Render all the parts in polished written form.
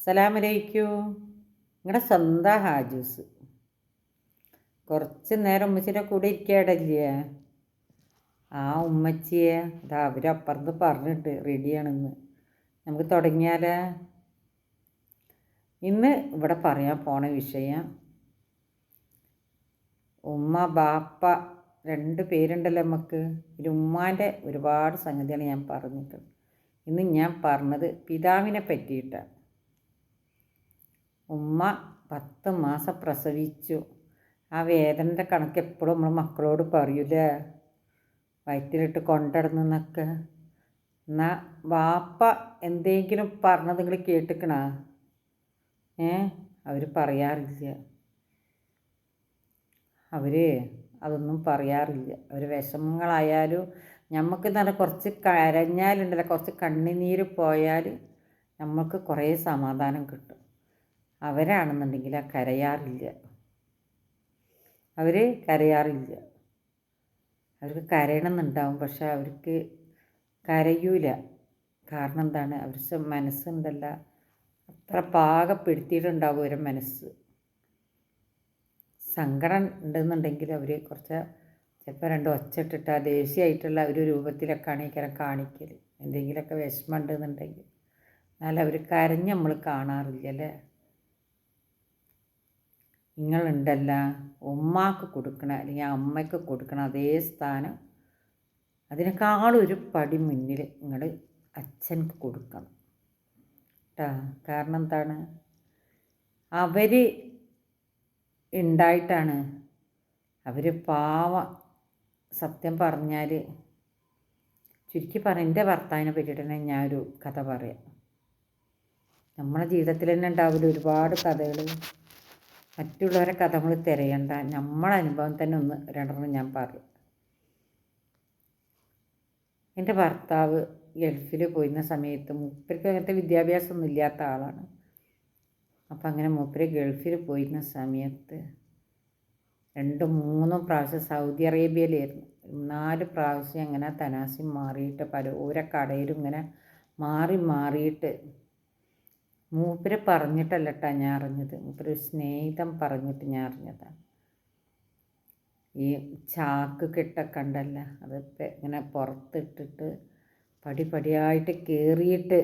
അസ്സലാമലൈക്കും. നിങ്ങളുടെ സ്വന്തം ഹാജൂസ്. കുറച്ച് നേരം ഉമ്മച്ചിയുടെ കൂടെ ഇരിക്കാടല്ലേ? ആ ഉമ്മച്ചിയെ ഇതാ അവരപ്പുറത്ത് പറഞ്ഞിട്ട് റെഡിയാണെന്ന്. നമുക്ക് തുടങ്ങിയാലോ? ഇന്ന് ഇവിടെ പറയാൻ പോണ വിഷയം ഉമ്മ ബാപ്പ രണ്ട് പേരുണ്ടല്ലോ നമുക്ക്. ഇതിൽ ഉമ്മാൻ്റെ ഒരുപാട് സംഗതിയാണ് ഞാൻ പറഞ്ഞിട്ടുണ്ട്. ഇന്ന് ഞാൻ പറഞ്ഞത് പിതാവിനെ പറ്റിയിട്ടാണ്. ഉമ്മ 10 മാസം പ്രസവിച്ചു. ആ വേദനൻ്റെ കണക്ക് എപ്പോഴും നമ്മൾ മക്കളോട് പറയൂലേ, വയറ്റിലിട്ട് കൊണ്ടിടന്നൊക്കെ. എന്നാൽ വാപ്പ എന്തെങ്കിലും പറഞ്ഞത് നിങ്ങൾ കേട്ടിക്കണ? അവർ പറയാറില്ല. അവർ അതൊന്നും പറയാറില്ല. അവർ വിഷമങ്ങളായാലും നമുക്ക് നല്ല കുറച്ച് കരഞ്ഞാലുണ്ടല്ലോ, കുറച്ച് കണ്ണുനീര് പോയാൽ നമുക്ക് കുറേ സമാധാനം കിട്ടും. അവരാണെന്നുണ്ടെങ്കിൽ കരയാറില്ല. അവർക്ക് കരയണമെന്നുണ്ടാവും, പക്ഷെ അവർക്ക് കരയൂല. കാരണം എന്താണ്? അവരുടെ മനസ്സുണ്ടല്ല, അത്ര പാകപ്പെടുത്തിയിട്ടുണ്ടാവും അവരുടെ മനസ്സ്. സങ്കടം ഉണ്ടെന്നുണ്ടെങ്കിൽ അവർ കുറച്ച് ചിലപ്പോൾ 2 ഒച്ചട്ടിട്ട് ആ ദേഷ്യമായിട്ടുള്ള ഒരു രൂപത്തിലൊക്കെയാണ് ഇങ്ങനെ കാണിക്കൽ. എന്തെങ്കിലുമൊക്കെ വിഷമം ഉണ്ടെന്നുണ്ടെങ്കിൽ. എന്നാൽ അവർ കരഞ്ഞ് നമ്മൾ കാണാറില്ല അല്ലേ? നിങ്ങളുണ്ടല്ല, ഉമ്മാക്ക് കൊടുക്കണ അല്ലെങ്കിൽ അമ്മയ്ക്ക് കൊടുക്കണ അതേ സ്ഥാനം അതിനേക്കാളും ഒരു പടി മുന്നിൽ നിങ്ങൾ അച്ഛനക്ക് കൊടുക്കണം കേട്ടോ. കാരണം എന്താണ്? അവർ ഉണ്ടായിട്ടാണ്. അവർ പാവം. സത്യം പറഞ്ഞാൽ ചുരുക്കി പറഞ്ഞ എൻ്റെ ഭർത്താവിനെ പറ്റിയിട്ട് തന്നെ ഞാനൊരു കഥ പറയാം. നമ്മളെ ജീവിതത്തിൽ തന്നെ ഉണ്ടാവില്ല ഒരുപാട് കഥകൾ. മറ്റുള്ളവരെ കഥ നമ്മൾ തിരയണ്ട, നമ്മളെ അനുഭവം തന്നെ ഒന്ന് രണ്ടെണ്ണം ഞാൻ പറയും. എൻ്റെ ഭർത്താവ് ഗൾഫിൽ പോയിരുന്ന സമയത്ത് മൂപ്പർക്ക് അങ്ങനത്തെ വിദ്യാഭ്യാസമൊന്നും ഇല്ലാത്ത ആളാണ്. അപ്പം അങ്ങനെ മൂപ്പര് ഗൾഫിൽ പോയിരുന്ന സമയത്ത് 2-3 പ്രാവശ്യം സൗദി അറേബ്യയിലായിരുന്നു. 4 പ്രാവശ്യം അങ്ങനെ തനാസി മാറിയിട്ട് ഓരോ കടയിലും ഇങ്ങനെ മാറിയിട്ട് മൂപ്പര് പറഞ്ഞിട്ടല്ല കേട്ടോ ഞാൻ അറിഞ്ഞത്. മൂപ്പര് സ്നേഹിതം പറഞ്ഞിട്ട് ഞാൻ അറിഞ്ഞതാണ്. ഈ ചാക്ക് കെട്ടൊക്കെ ഉണ്ടല്ല, അതൊക്കെ ഇങ്ങനെ പുറത്തിട്ടിട്ട് പടിപടിയായിട്ട് കയറിയിട്ട്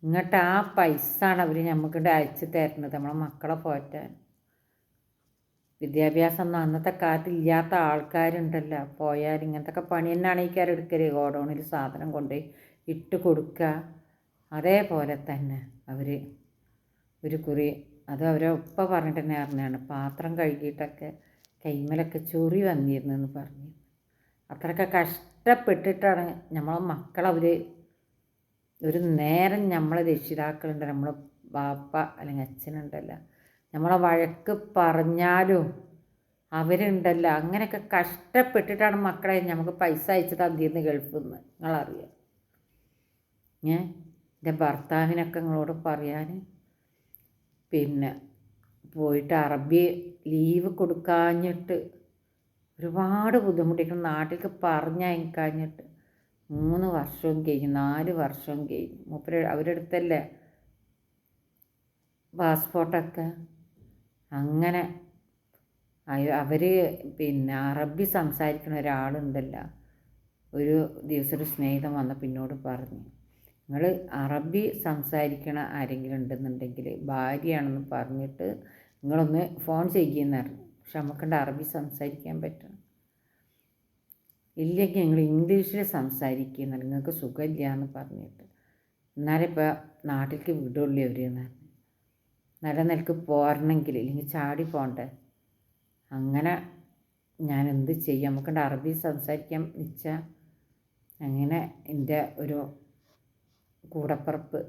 ഇങ്ങോട്ട് ആ പൈസയാണ് അവർ നമുക്കിട്ട് അയച്ചു തരുന്നത് നമ്മളെ മക്കളെ പോറ്റാൻ. വിദ്യാഭ്യാസമൊന്നും അന്നത്തെ കാലത്ത് ഇല്ലാത്ത ആൾക്കാരുണ്ടല്ലോ, പോയാൽ ഇങ്ങനത്തെ പണി തന്നെയാണ് ഈ എടുക്കൽ. ഗോഡൗണിൽ സാധനം കൊണ്ട് ഇട്ട് കൊടുക്കുക. അതേപോലെ തന്നെ അവർ ഒരു കുറി അത് അവരെ ഉപ്പ പറഞ്ഞിട്ട് തന്നെ അറിഞ്ഞാണ്, പാത്രം കഴുകിയിട്ടൊക്കെ കൈമലൊക്കെ ചൊറി വന്നിരുന്നെന്ന് പറഞ്ഞു. അത്രയൊക്കെ കഷ്ടപ്പെട്ടിട്ടാണ് നമ്മളെ മക്കളവർ ഒരു നേരം നമ്മളെ രക്ഷിതാക്കളുണ്ട്, നമ്മളെ ബാപ്പ അല്ലെങ്കിൽ അച്ഛനുണ്ടല്ല, നമ്മളെ വഴക്ക് പറഞ്ഞാലും അവരുണ്ടല്ല അങ്ങനെയൊക്കെ കഷ്ടപ്പെട്ടിട്ടാണ് മക്കളെ നമുക്ക് പൈസ അയച്ചു തന്നിരുന്നു ഗൾഫിൽ നിന്ന്. നിങ്ങളറിയാം. എൻ്റെ ഭർത്താവിനൊക്കെ നിങ്ങളോട് പറയാൻ പിന്നെ പോയിട്ട് അറബി ലീവ് കൊടുക്കാഞ്ഞിട്ട് ഒരുപാട് ബുദ്ധിമുട്ടിക്കണം. നാട്ടിലേക്ക് പറഞ്ഞയക്കാഞ്ഞിട്ട് 3 വർഷവും കഴിഞ്ഞു, 4 വർഷവും കഴിഞ്ഞു. അവരുടെ അടുത്തല്ലേ പാസ്പോർട്ടൊക്കെ. അങ്ങനെ അവർ പിന്നെ അറബി സംസാരിക്കുന്ന ഒരാളുണ്ടല്ല, ഒരു ദിവസം ഒരു സ്നേഹിതം വന്ന പിന്നോട് പറഞ്ഞു, നിങ്ങൾ അറബി സംസാരിക്കണ ആരെങ്കിലും ഉണ്ടെന്നുണ്ടെങ്കിൽ ഭാര്യയാണെന്ന് പറഞ്ഞിട്ട് നിങ്ങളൊന്ന് ഫോൺ ചെയ്യുമെന്ന് പറഞ്ഞു. പക്ഷെ നമുക്കുണ്ട് അറബി സംസാരിക്കാൻ പറ്റണം. ഇല്ലെങ്കിൽ നിങ്ങൾ ഇംഗ്ലീഷിൽ സംസാരിക്കുന്ന നിങ്ങൾക്ക് സുഖമില്ല എന്ന് പറഞ്ഞിട്ട്. എന്നാലും ഇപ്പോൾ നാട്ടിലേക്ക് വിടുള്ളൂ അവർ എന്ന് പറഞ്ഞു. നല്ല നിലക്ക് പോരണമെങ്കിൽ, ഇല്ലെങ്കിൽ ചാടി പോകണ്ടേ. അങ്ങനെ ഞാൻ എന്ത് ചെയ്യാം, നമുക്കുണ്ട് അറബി സംസാരിക്കാൻ വെച്ചാൽ. അങ്ങനെ എൻ്റെ ഒരു കൂടപ്പിറപ്പ്,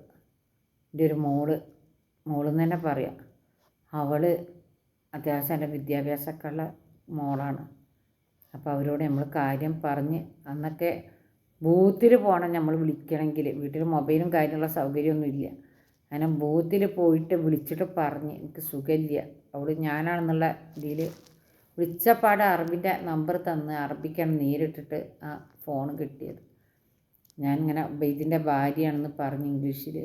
എൻ്റെ ഒരു മോളെന്ന് തന്നെ പറയാം. അവൾ അത്യാവശ്യം നല്ല വിദ്യാഭ്യാസമൊക്കെ ഉള്ള മോളാണ്. അപ്പോൾ അവരോട് നമ്മൾ കാര്യം പറഞ്ഞ്, അന്നൊക്കെ ബൂത്തിൽ പോകണം നമ്മൾ വിളിക്കണമെങ്കിൽ. വീട്ടിൽ മൊബൈലും കാര്യമുള്ള സൗകര്യമൊന്നുമില്ല. അങ്ങനെ ബൂത്തിൽ പോയിട്ട് വിളിച്ചിട്ട് പറഞ്ഞ് എനിക്ക് സുഖമില്ല. അവൾ ഞാനാണെന്നുള്ള ഇതിൽ വിളിച്ചപ്പാട് അറബിൻ്റെ നമ്പർ തന്ന് അറബിക്കാണ് നേരിട്ടിട്ട് ആ ഫോൺ കിട്ടിയത്. ഞാനിങ്ങനെ ഇതിൻ്റെ ഭാര്യയാണെന്ന് പറഞ്ഞ് ഇംഗ്ലീഷിൽ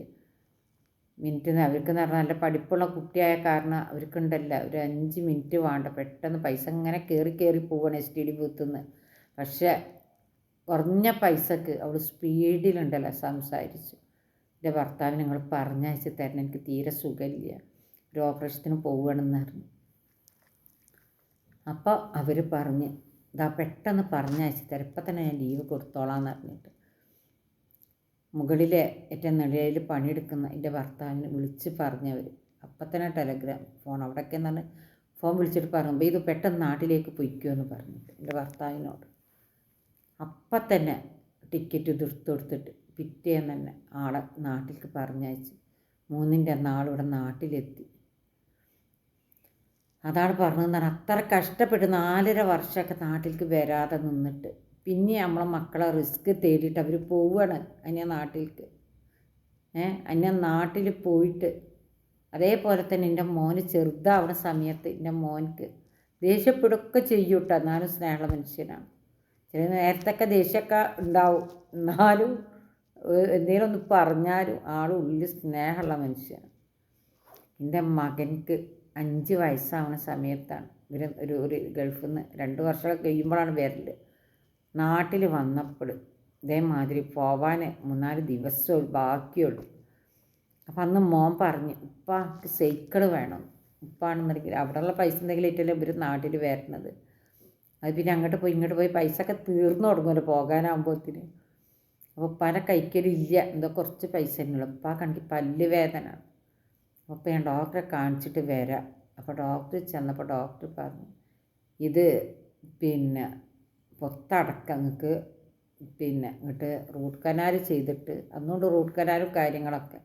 മിനിറ്റ് അവർക്കെന്ന് പറഞ്ഞാൽ നല്ല പഠിപ്പുള്ള കുട്ടിയായ കാരണം അവർക്കുണ്ടല്ല ഒരു 5 മിനിറ്റ് വേണ്ട, പെട്ടെന്ന് പൈസ ഇങ്ങനെ കയറി പോവുകയാണ് STD ബൂത്തിൽ നിന്ന്. പക്ഷേ കുറഞ്ഞ പൈസക്ക് അവൾ സ്പീഡിലുണ്ടല്ലോ സംസാരിച്ചു. എൻ്റെ ഭർത്താവിന് നിങ്ങൾ പറഞ്ഞയച്ച് തരണം, എനിക്ക് തീരെ സുഖമില്ല, ഒരു ഓപ്പറേഷത്തിന് പോവുകയാണെന്ന് പറഞ്ഞു. അപ്പോൾ അവർ പറഞ്ഞ് ഇതാ പെട്ടെന്ന് പറഞ്ഞയച്ച് തരാം, ഇപ്പം തന്നെ ഞാൻ ലീവ് കൊടുത്തോളാന്ന് പറഞ്ഞിട്ട് മുകളിലെ ഏറ്റവും നിലയിൽ പണിയെടുക്കുന്ന എൻ്റെ ഭർത്താവിനെ വിളിച്ച് പറഞ്ഞവർ അപ്പം തന്നെ ടെലഗ്രാം ഫോൺ അവിടെയൊക്കെ എന്ന് പറഞ്ഞാൽ ഫോൺ വിളിച്ചിട്ട് പറയുമ്പോൾ ഇത് പെട്ടെന്ന് നാട്ടിലേക്ക് പൊയ്ക്കുമെന്ന് പറഞ്ഞിട്ട് എൻ്റെ ഭർത്താവിനോട് അപ്പം തന്നെ ടിക്കറ്റ് കൊടുത്തിട്ട് പിറ്റേന്ന് തന്നെ ആളെ നാട്ടിലേക്ക് പറഞ്ഞയച്ച് 3-ൻ്റെ നാളിവിടെ നാട്ടിലെത്തി. അതാണ് പറഞ്ഞതെന്ന് പറഞ്ഞാൽ അത്ര കഷ്ടപ്പെട്ട് 4.5 വർഷമൊക്കെ നാട്ടിലേക്ക് വരാതെ നിന്നിട്ട് പിന്നെ നമ്മളെ മക്കളെ റിസ്ക് തേടിയിട്ട് അവർ പോവുകയാണ് അന്യ നാട്ടിലേക്ക്. അന്യ നാട്ടിൽ പോയിട്ട് അതേപോലെ തന്നെ എൻ്റെ മോന് ചെറുതാവുന്ന സമയത്ത് എൻ്റെ മോനിക്ക് ദേഷ്യപ്പെടുകയൊക്കെ ചെയ്യൂട്ടോ, എന്നാലും സ്നേഹമുള്ള മനുഷ്യനാണ്. ചില നേരത്തൊക്കെ ദേഷ്യമൊക്കെ ഉണ്ടാവും, എന്നാലും എന്തെങ്കിലും ഒന്ന് പറഞ്ഞാലും ഉള്ളിൽ സ്നേഹമുള്ള മനുഷ്യനാണ്. എൻ്റെ മകൻക്ക് 5 വയസ്സാവുന്ന സമയത്താണ് ഇവർ ഒരു ഗൾഫിൽ നിന്ന് 2 വർഷമൊക്കെ കഴിയുമ്പോഴാണ് വരൽ. നാട്ടിൽ വന്നപ്പോൾ ഇതേമാതിരി പോവാൻ 3-4 ദിവസമേ ബാക്കിയുള്ളൂ. അപ്പം അന്ന് മോൻ പറഞ്ഞ് ഉപ്പ എനിക്ക് സൈക്കിൾ വേണം, ഉപ്പാണെന്നുണ്ടെങ്കിൽ അവിടെയുള്ള പൈസ എന്തെങ്കിലും ഇട്ടല്ലേ ഇവർ നാട്ടിൽ വരണത്. അത് പിന്നെ അങ്ങോട്ട് പോയി പൈസ ഒക്കെ തീർന്നു തുടങ്ങുമല്ലോ പോകാനാകുമ്പോഴത്തിന്. അപ്പോൾ ഉപ്പാനെ കഴിക്കലില്ല, എന്തോ കുറച്ച് പൈസ തന്നെയുള്ളൂ. ഉപ്പാക്കാണെങ്കിൽ പല്ല് വേദന. അപ്പോൾ ഞാൻ ഡോക്ടറെ കാണിച്ചിട്ട് വരാം. അപ്പോൾ ഡോക്ടർ ചെന്നപ്പോൾ ഡോക്ടർ പറഞ്ഞു ഇത് പിന്നെ പൊത്തടക്കം നിങ്ങൾക്ക് ഇങ്ങോട്ട് റൂട്ട് കനാൽ ചെയ്തിട്ട് അന്നുകൊണ്ട് റൂട്ട് കനാലും കാര്യങ്ങളൊക്കെ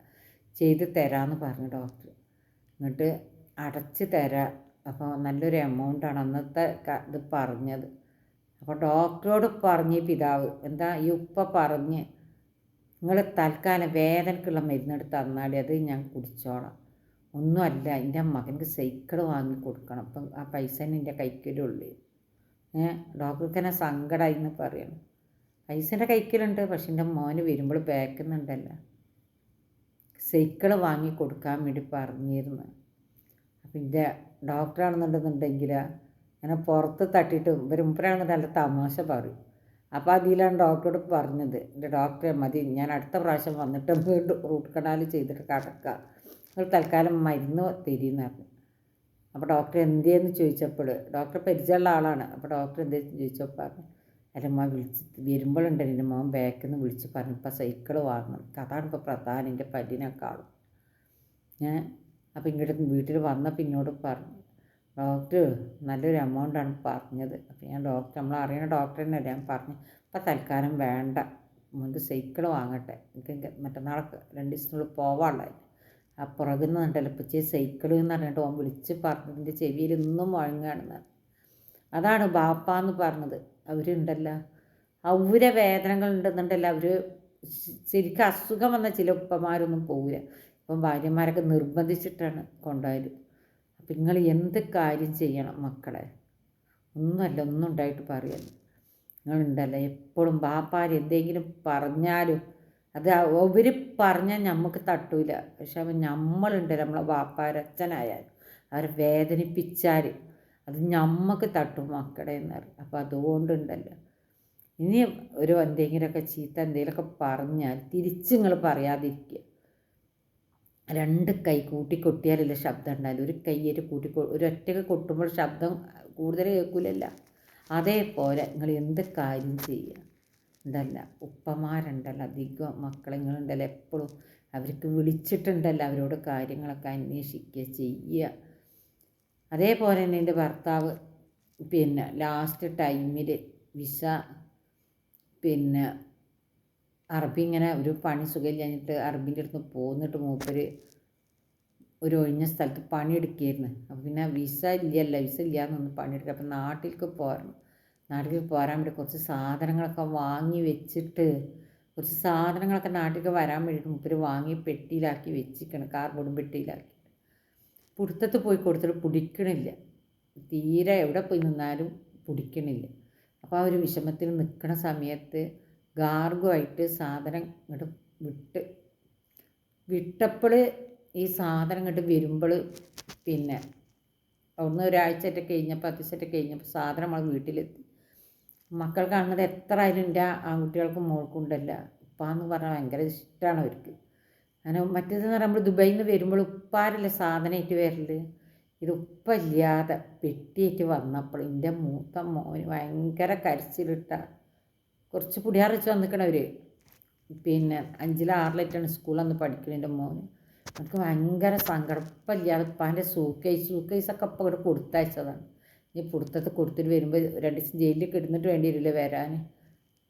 ചെയ്ത് തരാമെന്ന് പറഞ്ഞു ഡോക്ടർ. എന്നിട്ട് അടച്ച് തരാം. അപ്പോൾ നല്ലൊരു എമൗണ്ടാണ് അന്നത്തെ ഇത് പറഞ്ഞത്. അപ്പോൾ ഡോക്ടറോട് പറഞ്ഞ് പിതാവ് എന്താ ഈ ഉപ്പ പറഞ്ഞ് നിങ്ങൾ തൽക്കാലം വേദനക്കുള്ള മരുന്നെടുത്ത് തന്നാൽ അത് ഞാൻ കുടിച്ചോളാം, ഒന്നുമല്ല എൻ്റെ മകനക്ക് സൈക്കിൾ വാങ്ങി കൊടുക്കണം, അപ്പം ആ പൈസ തന്നെ എൻ്റെ കൈക്കലുള്ളൂ. ഡോക്ടർക്ക് തന്നെ സങ്കടമായി എന്ന് പറയണം. പൈസൻ്റെ കൈക്കലുണ്ട്, പക്ഷെ എൻ്റെ മോന് വരുമ്പോൾ ബാക്കുന്നുണ്ടല്ലോ സൈക്കിൾ വാങ്ങി കൊടുക്കാൻ വേണ്ടി പറഞ്ഞിരുന്നു. അപ്പം എൻ്റെ ഡോക്ടറാണെന്നുണ്ടെന്നുണ്ടെങ്കിൽ അങ്ങനെ പുറത്ത് തട്ടിയിട്ട് മുമ്പരാണെന്നുണ്ടെങ്കിൽ നല്ല തമാശ പറയും. അപ്പോൾ അതിലാണ് ഡോക്ടറോട് പറഞ്ഞത് എൻ്റെ ഡോക്ടറെ മതി, ഞാൻ അടുത്ത പ്രാവശ്യം വന്നിട്ട് വീണ്ടും റൂട്ട് കനാൽ ചെയ്തിട്ട് കിടക്കുക, നിങ്ങൾ തൽക്കാലം മരുന്ന് തരുമെന്ന് പറഞ്ഞു. അപ്പോൾ ഡോക്ടർ എന്തേന്ന് ചോദിച്ചപ്പോൾ ഡോക്ടർ പരിചയമുള്ള ആളാണ്. അപ്പോൾ ഡോക്ടർ എന്തേന്ന് ചോദിച്ചപ്പോൾ പറഞ്ഞു എൻ്റെ മോൻ വിളിച്ച് വരുമ്പോഴുണ്ടല്ലോ എൻ്റെ മോൻ ബാക്കിൽ നിന്ന് വിളിച്ച് പറഞ്ഞു ഇപ്പോൾ സൈക്കിൾ വാങ്ങണം, അതാണ് ഇപ്പോൾ പ്രധാനം എൻ്റെ പല്ലിനേക്കാളും. അപ്പോൾ ഇങ്ങോട്ട് വീട്ടിൽ വന്നപ്പോൾ എന്നോട് പറഞ്ഞു ഡോക്ടർ നല്ലൊരു എമൗണ്ടാണ് പറഞ്ഞത്. അപ്പോൾ ഞാൻ നമ്മൾ അറിയുന്ന ഡോക്ടർ തന്നെ ഞാൻ പറഞ്ഞു അപ്പോൾ തൽക്കാലം വേണ്ട, മോൻ്റെ സൈക്കിൾ വാങ്ങട്ടെ, എനിക്ക് മറ്റന്നാളൊക്കെ 2 ദിവസത്തിനുള്ളിൽ പോവാനുള്ളതായി. ആ പുറകുന്നുണ്ടല്ലോ ഇപ്പം സൈക്കിൾ എന്ന് പറഞ്ഞിട്ട് ഓൻ വിളിച്ച് പറഞ്ഞതിൻ്റെ ചെവിയിൽ ഇന്നും മുഴങ്ങുകയാണെന്ന്. അതാണ് ബാപ്പാന്ന് പറഞ്ഞത്. അവരുണ്ടല്ലോ അവരെ വേദനകൾ ഉണ്ടെന്നുണ്ടല്ലോ അവർ ശരിക്കും അസുഖം വന്ന ചില ഉപ്പമാരൊന്നും പോവില്ല. ഇപ്പം ഭാര്യമാരൊക്കെ നിർബന്ധിച്ചിട്ടാണ് കൊണ്ടുപോയത്. അപ്പം നിങ്ങൾ എന്ത് കാര്യം ചെയ്യണം മക്കളെ, ഒന്നും ഉണ്ടായിട്ട് പറയല്ല. നിങ്ങളുണ്ടല്ലോ എപ്പോഴും ബാപ്പാർ എന്തെങ്കിലും പറഞ്ഞാലും അത് അവർ പറഞ്ഞാൽ നമുക്ക് തട്ടൂല, പക്ഷെ അവൻ നമ്മളുണ്ടല്ലോ നമ്മളെ ബാപ്പാരച്ഛനായാലും അവരെ വേദനിപ്പിച്ചാൽ അത് നമുക്ക് തട്ടും മക്കളെ എന്ന് പറയും. അപ്പോൾ അതുകൊണ്ടുണ്ടല്ലോ ഇനിയും എന്തെങ്കിലുമൊക്കെ ചീത്ത എന്തെങ്കിലുമൊക്കെ പറഞ്ഞാൽ തിരിച്ച് നിങ്ങൾ പറയാതിരിക്കുക. 2 കൈ കൂട്ടിക്കൊട്ടിയാലല്ലേ ശബ്ദം ഉണ്ടായാലും, ഒരു കൈയ്യേറ്റ് ഒരൊറ്റക്ക് കൊട്ടുമ്പോൾ ശബ്ദം കൂടുതൽ കേൾക്കില്ലല്ല. അതേപോലെ നിങ്ങൾ എന്ത് കാര്യം ചെയ്യുക ഉണ്ടല്ല, ഉപ്പമാരുണ്ടല്ലോ അധികം മക്കളെ നിങ്ങളുണ്ടല്ലോ എപ്പോഴും അവർക്ക് വിളിച്ചിട്ടുണ്ടല്ലോ അവരോട് കാര്യങ്ങളൊക്കെ അന്വേഷിക്കുക ചെയ്യുക. അതേപോലെ തന്നെ എൻ്റെ ഭർത്താവ് ലാസ്റ്റ് ടൈമിൽ വിസ അറബി ഇങ്ങനെ ഒരു പണി സുഖമില്ലാഞ്ഞിട്ട് അറബിൻ്റെ അടുത്ത് പോന്നിട്ട് മൂപ്പര് ഒരു ഒഴിഞ്ഞ സ്ഥലത്ത് പണിയെടുക്കുകയായിരുന്നു. അപ്പോൾ പിന്നെ വിസ ഇല്ലാന്നൊന്ന് പണിയെടുക്കുക. അപ്പം നാട്ടിലേക്ക് പോരാൻ വേണ്ടി കുറച്ച് സാധനങ്ങളൊക്കെ വാങ്ങി വെച്ചിട്ട് കുറച്ച് സാധനങ്ങളൊക്കെ നാട്ടിലേക്ക് വരാൻ വേണ്ടിയിട്ട് മൂപ്പര് വാങ്ങി പെട്ടിയിലാക്കി വെച്ചിരിക്കണം, കാർബോർഡും പെട്ടിയിലാക്കി. പുറത്തത്ത് പോയി കൊടുത്തിട്ട് പിടിക്കണില്ല, തീരെ എവിടെ പോയി നിന്നാലും പിടിക്കണില്ല. അപ്പോൾ ആ ഒരു വിഷമത്തിൽ നിൽക്കുന്ന സമയത്ത് ഗാർഗുമായിട്ട് സാധനം ഇങ്ങോട്ട് വിട്ടപ്പോൾ ഈ സാധനം ഇങ്ങോട്ട് വരുമ്പോൾ പിന്നെ അവിടുന്ന് ഒരാഴ്ചയായിട്ട് കഴിഞ്ഞപ്പോൾ 10 ദിവസമായിട്ട് കഴിഞ്ഞപ്പോൾ സാധനം നമ്മൾ വീട്ടിലെത്തി. മക്കൾ കാണുന്നത് എത്ര ആയാലും എൻ്റെ ആൺകുട്ടികൾക്കും മോൾക്കുണ്ടല്ല ഉപ്പാന്ന് പറഞ്ഞാൽ ഭയങ്കര ഇഷ്ടമാണ് അവർക്ക്. അങ്ങനെ മറ്റേതെന്ന് പറഞ്ഞാൽ നമ്മൾ ദുബൈയിൽ നിന്ന് വരുമ്പോൾ ഉപ്പാരല്ലേ സാധനമായിട്ട് വരൽ. ഇത് ഉപ്പയില്ലാതെ പെട്ടിയായിട്ട് വന്നപ്പോൾ എൻ്റെ മൂത്ത മോന് ഭയങ്കര കരച്ചിലിട്ട കുറച്ച് പുടിയാർ വെച്ച് വന്നിക്കണവർ. പിന്നെ 5-ലും 6-ലായിട്ടാണ് സ്കൂളിൽ അന്ന് പഠിക്കുന്നത് എൻ്റെ മോന്. എനിക്ക് ഭയങ്കര സങ്കടം. ഇപ്പമില്ലാതെ ഉപ്പാൻ്റെ സൂക്കേസൊക്കെ ഇപ്പം ഇവിടെ കൊടുത്തയച്ചതാണ്. ഈ പുറത്തത്ത് കൊടുത്തിട്ട് വരുമ്പോൾ 2 ദിവസം ജയിലിൽ കിടന്നിട്ട് വേണ്ടി വരില്ല വരാൻ.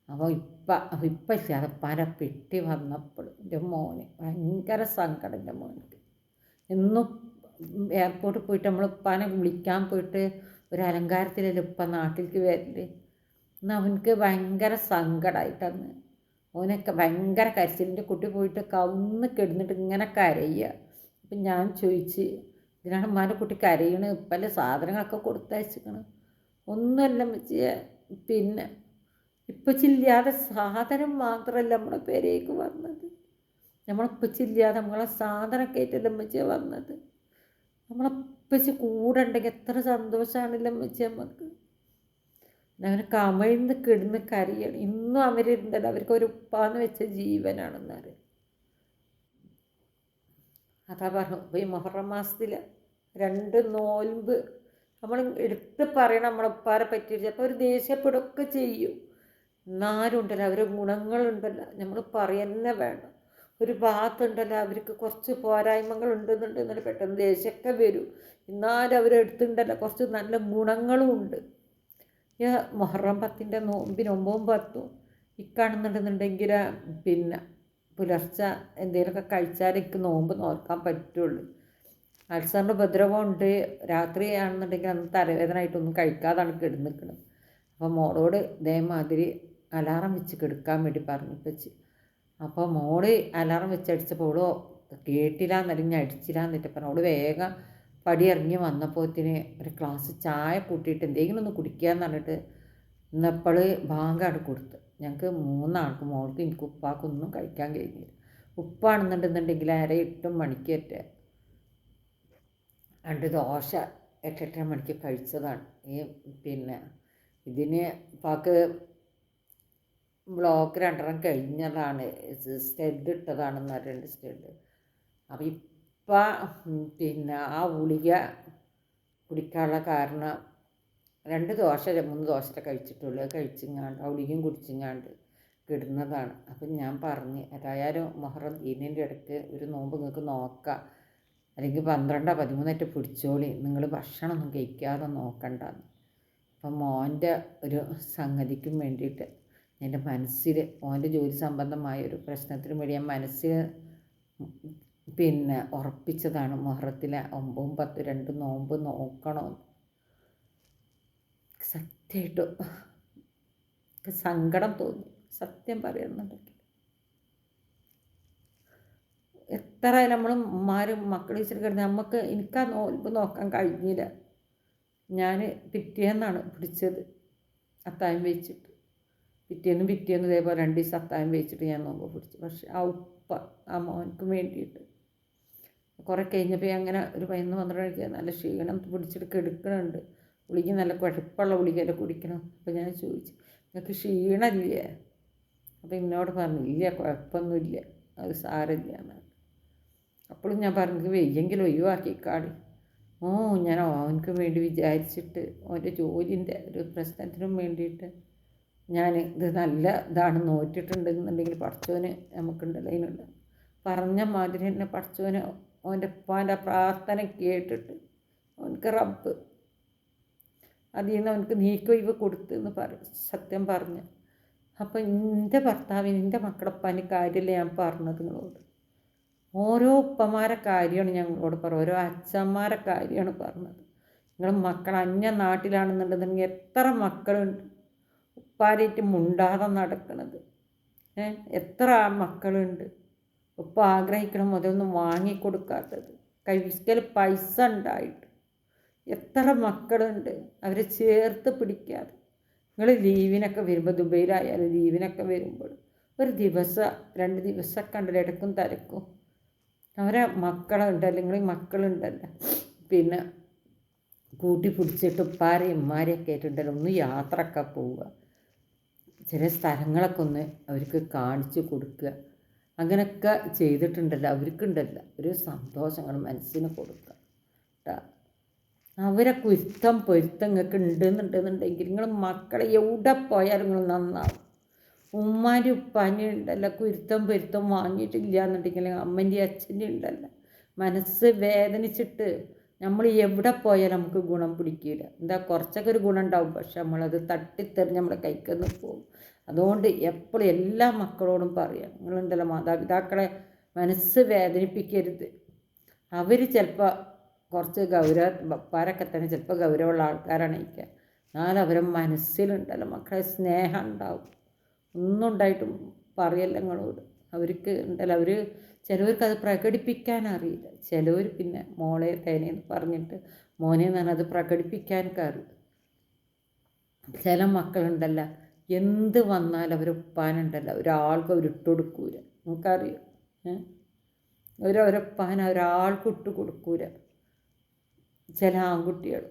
അപ്പോൾ ഇപ്പം ഇല്ലാതെ ഉപ്പാൻ്റെ പെട്ടി വന്നപ്പോൾ എൻ്റെ മോന് ഭയങ്കര സങ്കടം. എൻ്റെ മോനിക്ക് എന്നും എയർപോർട്ടിൽ പോയിട്ട് നമ്മൾ ഉപ്പാനെ വിളിക്കാൻ പോയിട്ട് ഒരു അലങ്കാരത്തിലല്ലേ ഉപ്പ നാട്ടിലേക്ക് വരല്. എന്നാൽ അവനക്ക് ഭയങ്കര സങ്കടമായിട്ടന്ന് അവനൊക്കെ ഭയങ്കര കരച്ചിലിൻ്റെ കുട്ടി പോയിട്ട് കവുന്ന് കിടന്നിട്ട് ഇങ്ങനെ കരയുക. അപ്പം ഞാൻ ചോദിച്ച് ഇതിനാണ് ഉമ്മാൻ്റെ കുട്ടി കരയണ്, പല സാധനങ്ങളൊക്കെ കൊടുത്തയച്ചിക്കണം. ഒന്നുമല്ല വെച്ച് പിന്നെ ഇപ്പച്ചില്ലാതെ സാധനം മാത്രമല്ല നമ്മളെ പേരേക്ക് വന്നത്. നമ്മളിപ്പച്ചില്ലാതെ നമ്മളെ സാധനമൊക്കെ ആയിട്ടല്ല അമ്മച്ചിയെ വന്നത്. നമ്മളെപ്പച്ചി കൂടെ ഉണ്ടെങ്കിൽ എത്ര സന്തോഷമാണല്ലോ അമ്മച്ചി നമുക്ക്. അങ്ങനെ കമഴ്ന്ന് കിടന്ന് കരയാണ്. ഇന്നും അവരുണ്ടല്ലോ, അവർക്ക് ഒരു ഉപ്പാന്ന് വെച്ച ജീവനാണെന്നറിയാം. അതാ പറഞ്ഞു ഇപ്പോൾ ഈ മുഹറം മാസത്തിൽ 2 നോൽമ്പ് നമ്മൾ എടുത്ത് പറയണം നമ്മളെ ഉപ്പാരെ പറ്റിയിട്ട്. അപ്പോൾ അവർ ദേഷ്യപ്പെടുകയൊക്കെ ചെയ്യും. എന്നാലും ഉണ്ടല്ലോ അവരുടെ ഗുണങ്ങളുണ്ടല്ലോ നമ്മൾ പറയുന്നേ വേണം. ഒരു ഭാഗത്തുണ്ടല്ലോ അവർക്ക് കുറച്ച് പോരായ്മകൾ ഉണ്ടെന്നുണ്ടെന്നല്ല പെട്ടെന്ന് ദേഷ്യമൊക്കെ വരും. എന്നാലും അവരെടുത്തുണ്ടല്ലോ കുറച്ച് നല്ല ഗുണങ്ങളും ഉണ്ട്. ഈ മുഹറം 10-ൻ്റെ നോമ്പിന് 9-ഉം 10-ഉം കാണുന്നുണ്ടെന്നുണ്ടെങ്കിൽ പിന്നെ പുലർച്ചെ എന്തെങ്കിലുമൊക്കെ കഴിച്ചാൽ എനിക്ക് നോമ്പ് നോക്കാൻ പറ്റുള്ളൂ. അൾസറിൻ്റെ ഉപദ്രവമുണ്ട്. രാത്രി ആണെന്നുണ്ടെങ്കിൽ അന്ന് തലവേദനയായിട്ടൊന്നും കഴിക്കാതാണ് കിടന്നിരിക്കുന്നത്. അപ്പോൾ മോളോട് ഇതേമാതിരി അലാറം വെച്ച് കിടക്കാൻ വേണ്ടി പറഞ്ഞു വെച്ച്. അപ്പോൾ മോള് അലാറം വെച്ചടിച്ചപ്പോൾ കേട്ടില്ല എന്നല്ലെങ്കിൽ അടിച്ചില്ല എന്നിട്ട് പറഞ്ഞു. അവൾ വേഗം പടി ഇറങ്ങി വന്നപ്പോഴത്തിന് ഒരു ഗ്ലാസ് ചായ കൂട്ടിയിട്ട് എന്തെങ്കിലും ഒന്ന് കുടിക്കാമെന്ന് പറഞ്ഞിട്ട് ഇന്നപ്പോൾ ബാങ്കാണ് കൊടുത്ത്. ഞങ്ങൾക്ക് 3 ആൾക്ക്, മോൾക്ക് എനിക്ക് ഉപ്പാക്കൊന്നും കഴിക്കാൻ കഴിഞ്ഞില്ല. ഉപ്പാണെന്നുണ്ടെന്നുണ്ടെങ്കിൽ 7-8 മണിക്കേറ്റ 2 ദോശ 8-8 മണിക്ക് കഴിച്ചതാണ്. ഈ പിന്നെ ഇതിന് ഉപ്പാക്ക് ബ്ലോക്ക് 2 കഴിഞ്ഞതാണ്, സ്റ്റെഡ് ഇട്ടതാണെന്ന് 2 സ്റ്റെഡ്. അപ്പം ഇപ്പം പിന്നെ ആ ഗുളിക കുടിക്കാനുള്ള കാരണം 2 ദോശ 3 ദോശ കഴിച്ചിട്ടുള്ളൂ. കഴിച്ചിങ്ങാണ്ട് ആ ഗുളികയും കുടിച്ചിങ്ങാണ്ട് കിടുന്നതാണ്. അപ്പം ഞാൻ പറഞ്ഞ് ഏതായാലും മുഹറം തീരുന്നതിൻ്റെ ഇടയ്ക്ക് ഒരു നോമ്പ് നിങ്ങൾക്ക് നോക്കാം, അല്ലെങ്കിൽ 12-13 പിടിച്ചോളി, നിങ്ങൾ ഭക്ഷണമൊന്നും കഴിക്കാതെ നോക്കണ്ടെന്ന്. അപ്പം മോൻ്റെ ഒരു സംഗതിക്കും വേണ്ടിയിട്ട് എൻ്റെ മനസ്സിൽ മോൻ്റെ ജോലി സംബന്ധമായ ഒരു പ്രശ്നത്തിനും വേണ്ടി ഞാൻ മനസ്സിൽ പിന്നെ ഉറപ്പിച്ചതാണ് മുഹറത്തിലെ 9-ഉം 10-ഉം 2 നോമ്പ് നോക്കണമെന്ന്. സത്യമായിട്ടും സങ്കടം തോന്നി സത്യം പറയുന്നുണ്ടെങ്കിൽ. എത്ര നമ്മൾ ഉമ്മാരും മക്കളും വെച്ചിട്ട് കിടന്ന് എനിക്ക് ആ നോമ്പ് നോക്കാൻ കഴിഞ്ഞില്ല. ഞാൻ പിറ്റേന്നാണ് പിടിച്ചത് അത്താഴം വെച്ചിട്ട്. പിറ്റേന്നും ഇതേപോലെ 2 ദിവസം അത്താഴം വെച്ചിട്ട് ഞാൻ നോമ്പ് പിടിച്ചു. പക്ഷെ ആ ഉപ്പ ആ മോനക്ക് വേണ്ടിയിട്ട് കുറേ കഴിഞ്ഞപ്പോൾ അങ്ങനെ ഒരു 11-12 മണിക്ക് നല്ല ക്ഷീണം പിടിച്ചിട്ട് കിടക്കണുണ്ട്. ഗുളിക നല്ല കുഴപ്പമുള്ള ഗുളികയല്ലേ കുടിക്കണം. അപ്പോൾ ഞാൻ ചോദിച്ചു നിങ്ങൾക്ക് ക്ഷീണമില്ലേ? അപ്പോൾ എന്നോട് പറഞ്ഞു ഇല്ല, കുഴപ്പമൊന്നുമില്ല, അത് സാരമില്ല എന്നാണ്. അപ്പോഴും ഞാൻ പറഞ്ഞു വെയ്യെങ്കിലും ഒഴിവാക്കിക്കാടി. ഞാൻ അവനക്ക് വേണ്ടി വിചാരിച്ചിട്ട് അവൻ്റെ ജോലിൻ്റെ ഒരു പ്രശ്നത്തിനും വേണ്ടിയിട്ട് ഞാൻ ഇത് നല്ല ഇതാണ് നോറ്റിട്ടുണ്ടെന്നുണ്ടെങ്കിൽ പഠിച്ചവന് നമുക്കുണ്ടല്ലോ അതിനുള്ള പറഞ്ഞ മാതിരി തന്നെ പഠിച്ചവന് അവൻ്റെ ഉപ്പാൻ്റെ പ്രാർത്ഥന കേട്ടിട്ട് അവനക്ക് റബ്ബ് അതിൽ നിന്ന് അവനക്ക് നീക്കൊഴിവ് കൊടുത്ത് എന്ന് സത്യം പറഞ്ഞ്. അപ്പം എൻ്റെ ഭർത്താവിന് എൻ്റെ മക്കളപ്പാൻ്റെ കാര്യമല്ലേ ഞാൻ പറഞ്ഞത് നിങ്ങളോട്. ഓരോ ഉപ്പമാരെ കാര്യമാണ് ഞങ്ങളോട് പറഞ്ഞത്, ഓരോ അച്ഛന്മാരെ കാര്യമാണ് പറഞ്ഞത്. നിങ്ങൾ മക്കൾ അന്യ നാട്ടിലാണെന്നുണ്ടെന്നുണ്ടെങ്കിൽ എത്ര മക്കളുണ്ട് ഉപ്പാരായിട്ട് മുണ്ടാതെ നടക്കുന്നത്. എത്ര മക്കളുണ്ട് ഉപ്പ ആഗ്രഹിക്കണം അതൊന്നും വാങ്ങിക്കൊടുക്കാത്തത്, കൈവിസ്കൽ പൈസ ഉണ്ടായിട്ട് എത്ര മക്കളുണ്ട് അവരെ ചേർത്ത് പിടിക്കാതെ. നിങ്ങൾ ലീവിനൊക്കെ വരുമ്പോൾ ദുബൈയിലായാലും ലീവിനൊക്കെ വരുമ്പോൾ ഒരു ദിവസം 2 ദിവസമൊക്കെ ഉണ്ടല്ലോ ഇടക്കും തിരക്കും. അവരെ മക്കളുണ്ടല്ലോ, നിങ്ങൾ മക്കളുണ്ടല്ലോ, പിന്നെ കൂട്ടി പിടിച്ചിട്ട് ഉപ്പാരെയും ഉമ്മാരെയൊക്കെ ആയിട്ടുണ്ടല്ലോ ഒന്ന് യാത്രയൊക്കെ പോവുക, ചില സ്ഥലങ്ങളൊക്കെ ഒന്ന് അവർക്ക് കാണിച്ചു കൊടുക്കുക, അങ്ങനെയൊക്കെ ചെയ്തിട്ടുണ്ടല്ലോ. അവർക്കുണ്ടല്ലോ ഒരു സന്തോഷങ്ങൾ മനസ്സിന് കൊടുക്കുക കേട്ടോ. അവരെ പൊരുത്തം നിങ്ങൾക്ക് ഉണ്ടെന്നുണ്ടെന്നുണ്ടെങ്കിൽ നിങ്ങൾ മക്കളെ എവിടെ പോയാലും നിങ്ങൾ നന്നാവും. ഉമ്മാൻ്റെ ഉപ്പാൻ്റെ ഉണ്ടല്ലോ പൊരുത്തം വാങ്ങിയിട്ടില്ല എന്നുണ്ടെങ്കിൽ അമ്മൻ്റെ അച്ഛൻ്റെ ഉണ്ടല്ലോ മനസ്സ് വേദനിച്ചിട്ട് നമ്മൾ എവിടെ പോയാലും നമുക്ക് ഗുണം പിടിക്കില്ല. എന്താ കുറച്ചൊക്കെ ഒരു ഗുണം ഉണ്ടാവും, പക്ഷെ നമ്മളത് തട്ടിത്തെറിഞ്ഞ് നമ്മളെ കൈക്കൊന്ന് പോകും. അതുകൊണ്ട് എപ്പോഴും എല്ലാ മക്കളോടും പറയാം, നിങ്ങളുണ്ടല്ലോ മാതാപിതാക്കളെ മനസ്സ് വേദനിപ്പിക്കരുത്. അവർ ചിലപ്പോൾ കുറച്ച് പപ്പാരൊക്കെ തന്നെ ചിലപ്പോൾ ഗൗരവമുള്ള ആൾക്കാരാണ് ഇരിക്കുക, എന്നാലും അവരെ മനസ്സിലുണ്ടല്ലോ മക്കളെ സ്നേഹം ഉണ്ടാവും. ഒന്നും ഉണ്ടായിട്ടും പറയല്ല നിങ്ങളോട്. അവർക്ക് ഉണ്ടല്ലോ ചിലവർക്ക് അത് പ്രകടിപ്പിക്കാൻ അറിയില്ല, ചിലവർ പിന്നെ മോളെ തേനേന്ന് പറഞ്ഞിട്ട് മോനെ എന്നാണ് അത് പ്രകടിപ്പിക്കാനൊക്കെ അറിയില്ല. ചില മക്കളുണ്ടല്ലോ എന്ത് വന്നാലും അവർ ഉപ്പാനുണ്ടല്ലോ ഒരാൾക്ക് അവരിട്ട് കൊടുക്കൂല, നമുക്കറിയാം. അവരൊപ്പാൻ ഒരാൾക്ക് ഇട്ട് കൊടുക്കൂല ചില ആൺകുട്ടികൾ.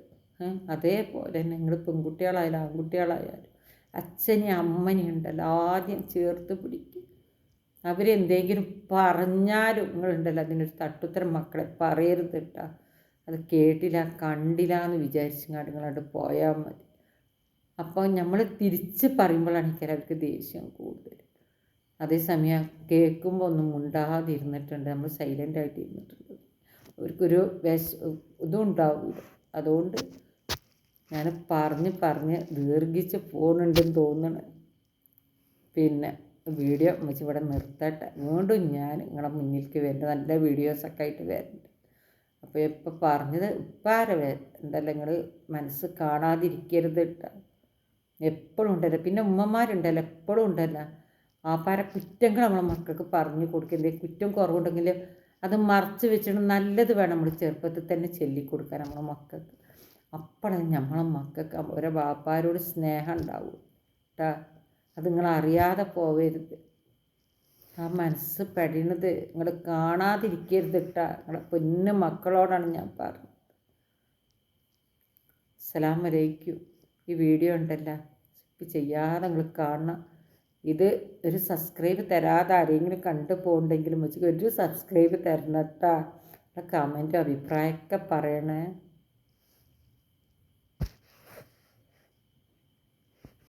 അതേപോലെ തന്നെ നിങ്ങൾ പെൺകുട്ടികളായാലും ആൺകുട്ടികളായാലും അച്ഛനെയും അമ്മനെയും ഉണ്ടല്ലോ ആദ്യം ചേർത്ത് പിടിക്കും. അവരെന്തെങ്കിലും പറഞ്ഞാലും നിങ്ങളുണ്ടല്ലോ അതിനൊരു തട്ടുത്തരം മക്കളെ പറയരുത് കേട്ടോ. അത് കേട്ടില്ല കണ്ടില്ല എന്ന് വിചാരിച്ചങ്ങാണ്ട് നിങ്ങളോട് പോയാൽ മതി. അപ്പോൾ നമ്മൾ തിരിച്ച് പറയുമ്പോഴാണ് എനിക്ക് അവർക്ക് ദേഷ്യം കൂടുതൽ. അതേസമയം കേൾക്കുമ്പോൾ ഒന്നും മുണ്ടാതിരുന്നിട്ടുണ്ട്, നമ്മൾ സൈലൻ്റായിട്ട് ഇരുന്നിട്ടുണ്ട്, അവർക്കൊരു ഇതും ഉണ്ടാവില്ല. അതുകൊണ്ട് ഞാൻ പറഞ്ഞ് ദീർഘിച്ച് പോകുന്നുണ്ടെന്ന് തോന്നുന്നു. പിന്നെ വീഡിയോ വെച്ച് ഇവിടെ നിർത്തട്ടെ. വീണ്ടും ഞാൻ നിങ്ങളുടെ മുന്നിലേക്ക് വരുന്നത് നല്ല വീഡിയോസൊക്കെ ആയിട്ട് വരുന്നുണ്ട്. അപ്പോൾ ഇപ്പോൾ പറഞ്ഞത് ഉണ്ടല്ലോ നിങ്ങൾ മനസ്സ് കാണാതിരിക്കരുത് കേട്ടോ. എപ്പോഴും ഉണ്ടല്ലോ, പിന്നെ ഉമ്മമാരുണ്ടല്ലോ എപ്പോഴും ഉണ്ടല്ലോ ആപ്പാരെ കുറ്റങ്ങൾ നമ്മളെ മക്കൾക്ക് പറഞ്ഞു കൊടുക്കുന്നത്. കുറ്റം കുറവുണ്ടെങ്കിൽ അത് മറച്ച് വെച്ചിട്ട് നല്ലത് വേണം നമ്മൾ ചെറുപ്പത്തിൽ തന്നെ ചൊല്ലിക്കൊടുക്കാൻ നമ്മളെ മക്കൾക്ക്. അപ്പോഴാണ് നമ്മളെ മക്കൾക്ക് ഓരോ ബാപ്പാരോട് സ്നേഹം ഉണ്ടാവും കേട്ടോ. അത് നിങ്ങളറിയാതെ പോവരുത്. ആ മനസ്സ് പെടണത് നിങ്ങൾ കാണാതിരിക്കരുത് കേട്ടോ. നിങ്ങളെ പൊന്നു മക്കളോടാണ് ഞാൻ പറഞ്ഞത്. അസ്സലാമു അലൈക്കും. ഈ വീഡിയോ ഉണ്ടല്ലോ ചെയ്യാതെ നിങ്ങൾ കാണണം. ഇത് ഒരു സബ്സ്ക്രൈബ് തരാതെ ആരെങ്കിലും കണ്ടു പോകുന്നുണ്ടെങ്കിലും വെച്ച് ഒരു സബ്സ്ക്രൈബ് തരണം കേട്ടോ. കമൻറ്റ് അഭിപ്രായമൊക്കെ പറയണേ.